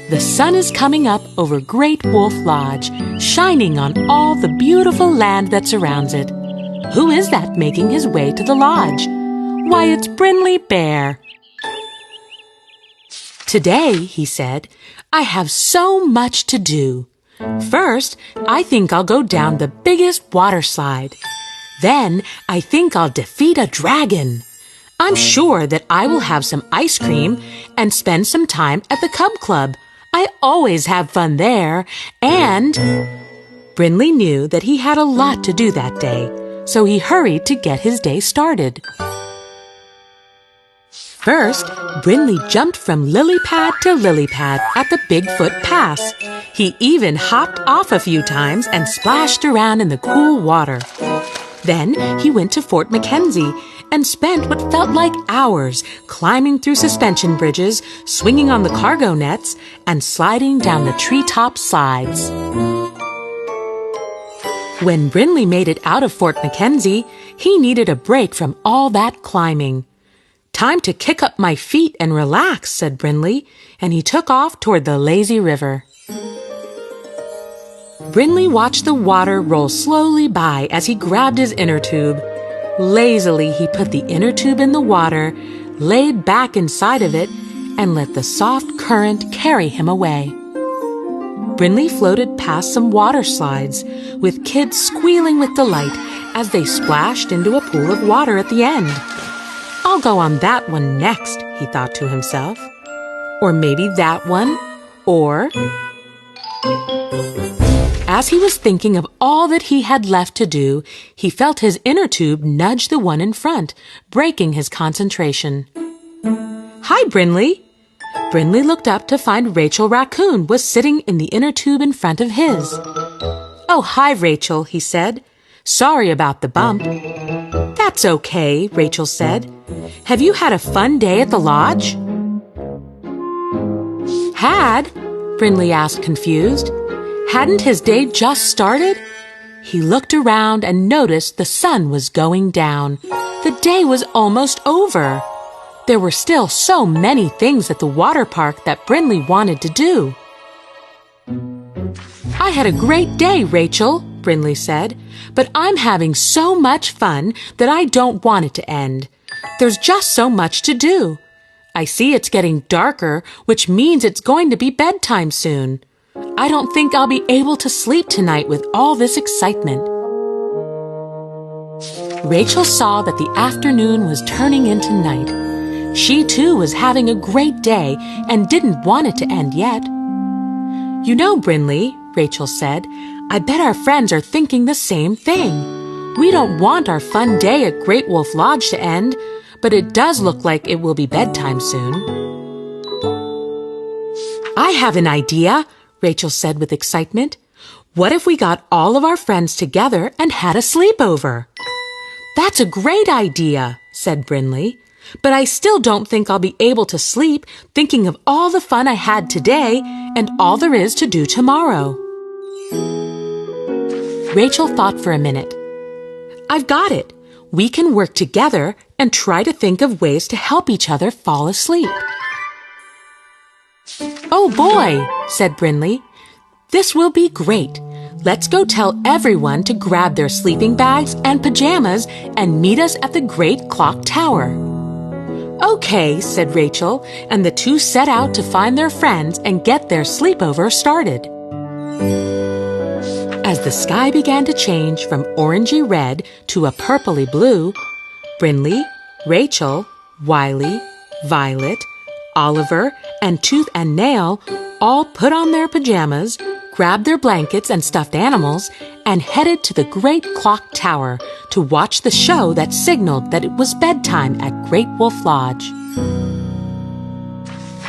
The sun is coming up over Great Wolf Lodge, shining on all the beautiful land that surrounds it. Who is that making his way to the lodge? Why, it's Brinley Bear. Today, he said, I have so much to do. First, I think I'll go down the biggest water slide. Then, I think I'll defeat a dragon. I'm sure that I will have some ice cream and spend some time at the Cub Club. I always have fun there. And Brinley knew that he had a lot to do that day, so he hurried to get his day started. First, Brinley jumped from lily pad to lily pad at the Bigfoot Pass. He even hopped off a few times and splashed around in the cool water. Then he went to Fort Mackenzie and spent what felt like hours climbing through suspension bridges, swinging on the cargo nets, and sliding down the treetop slides. When Brinley made it out of Fort Mackenzie, he needed a break from all that climbing. Time to kick up my feet and relax, said Brinley, and he took off toward the lazy river. Brinley watched the water roll slowly by as he grabbed his inner tube. Lazily, he put the inner tube in the water, laid back inside of it, and let the soft current carry him away. Brinley floated past some water slides, with kids squealing with delight as they splashed into a pool of water at the end. I'll go on that one next, he thought to himself. Or maybe that one, or... As he was thinking of all that he had left to do, he felt his inner tube nudge the one in front, breaking his concentration. Hi, Brinley! Brinley looked up to find Rachel Raccoon was sitting in the inner tube in front of his. Oh, hi, Rachel, he said. Sorry about the bump. That's okay, Rachel said. Have you had a fun day at the lodge? Had? Brinley asked, confused. Hadn't his day just started? He looked around and noticed the sun was going down. The day was almost over. There were still so many things at the water park that Brinley wanted to do. I had a great day, Rachel, Brinley said, but I'm having so much fun that I don't want it to end. There's just so much to do. I see it's getting darker, which means it's going to be bedtime soon. I don't think I'll be able to sleep tonight with all this excitement. Rachel saw that the afternoon was turning into night. She too was having a great day and didn't want it to end yet. You know, Brinley, Rachel said, I bet our friends are thinking the same thing. We don't want our fun day at Great Wolf Lodge to end, but it does look like it will be bedtime soon. I have an idea, Rachel said with excitement. What if we got all of our friends together and had a sleepover? That's a great idea, said Brinley, but I still don't think I'll be able to sleep thinking of all the fun I had today and all there is to do tomorrow. Rachel thought for a minute. I've got it. We can work together and try to think of ways to help each other fall asleep. Oh boy, said Brinley. This will be great. Let's go tell everyone to grab their sleeping bags and pajamas and meet us at the Great Clock Tower. Okay, said Rachel, and the two set out to find their friends and get their sleepover started. As the sky began to change from orangey red to a purpley blue, Brinley, Rachel, Wiley, Violet, Oliver, and Tooth and Nail all put on their pajamas, grabbed their blankets and stuffed animals, and headed to the Great Clock Tower to watch the show that signaled that it was bedtime at Great Wolf Lodge.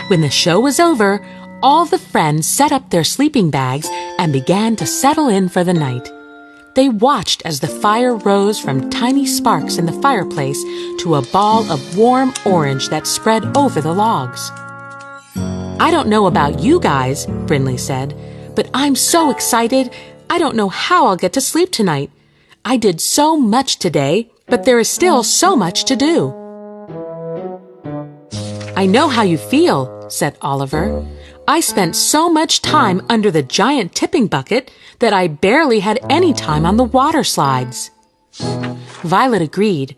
When the show was over, all the friends set up their sleeping bags and began to settle in for the night. They watched as the fire rose from tiny sparks in the fireplace to a ball of warm orange that spread over the logs. I don't know about you guys, Brinley said, but I'm so excited. I don't know how I'll get to sleep tonight. I did so much today, but there is still so much to do. I know how you feel, said Oliver. "I spent so much time under the giant tipping bucket that I barely had any time on the water slides." Violet agreed.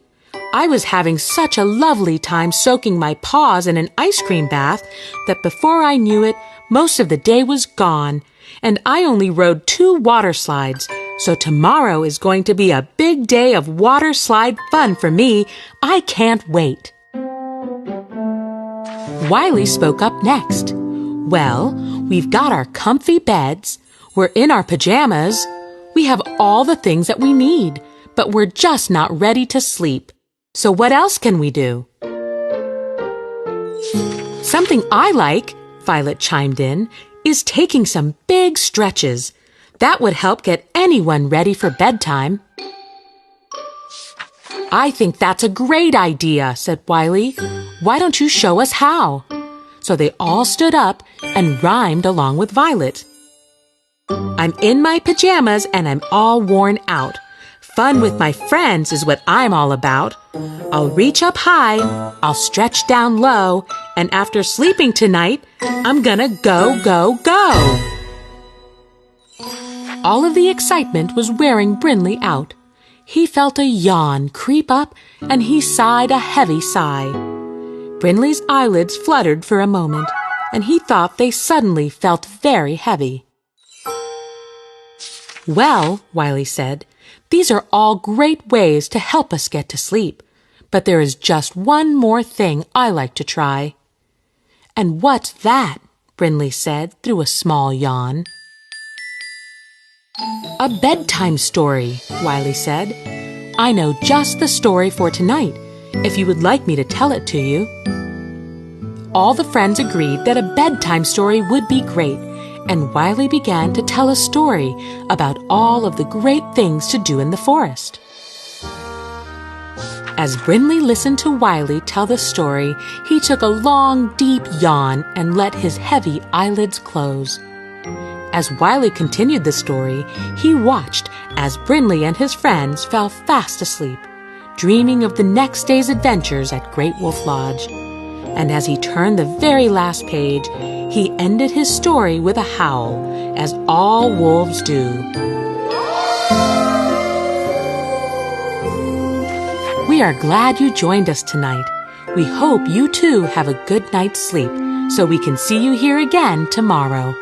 "I was having such a lovely time soaking my paws in an ice cream bath that before I knew it, most of the day was gone, and I only rode 2 water slides. So tomorrow is going to be a big day of water slide fun for me. I can't wait." Wiley spoke up next. "Well, we've got our comfy beds, we're in our pajamas, we have all the things that we need, but we're just not ready to sleep. So what else can we do?" "Something I like," Violet chimed in, "is taking some big stretches. That would help get anyone ready for bedtime." "I think that's a great idea," said Wiley. "Why don't you show us how?" So they all stood up and rhymed along with Violet. "I'm in my pajamas and I'm all worn out. Fun with my friends is what I'm all about. I'll reach up high, I'll stretch down low, and after sleeping tonight, I'm gonna go, go, go." All of the excitement was wearing Brinley out. He felt a yawn creep up, and he sighed a heavy sigh. Brinley's eyelids fluttered for a moment, and he thought they suddenly felt very heavy. "Well," Wiley said, "these are all great ways to help us get to sleep, but there is just one more thing I like to try." "And what's that?" Brinley said through a small yawn. "A bedtime story," Wiley said. "I know just the story for tonight, if you would like me to tell it to you." All the friends agreed that a bedtime story would be great, and Wiley began to tell a story about all of the great things to do in the forest. As Brinley listened to Wiley tell the story, he took a long, deep yawn and let his heavy eyelids close. As Wiley continued the story, he watched as Brinley and his friends fell fast asleep, dreaming of the next day's adventures at Great Wolf Lodge. And as he turned the very last page, he ended his story with a howl, as all wolves do. We are glad you joined us tonight. We hope you too have a good night's sleep, so we can see you here again tomorrow.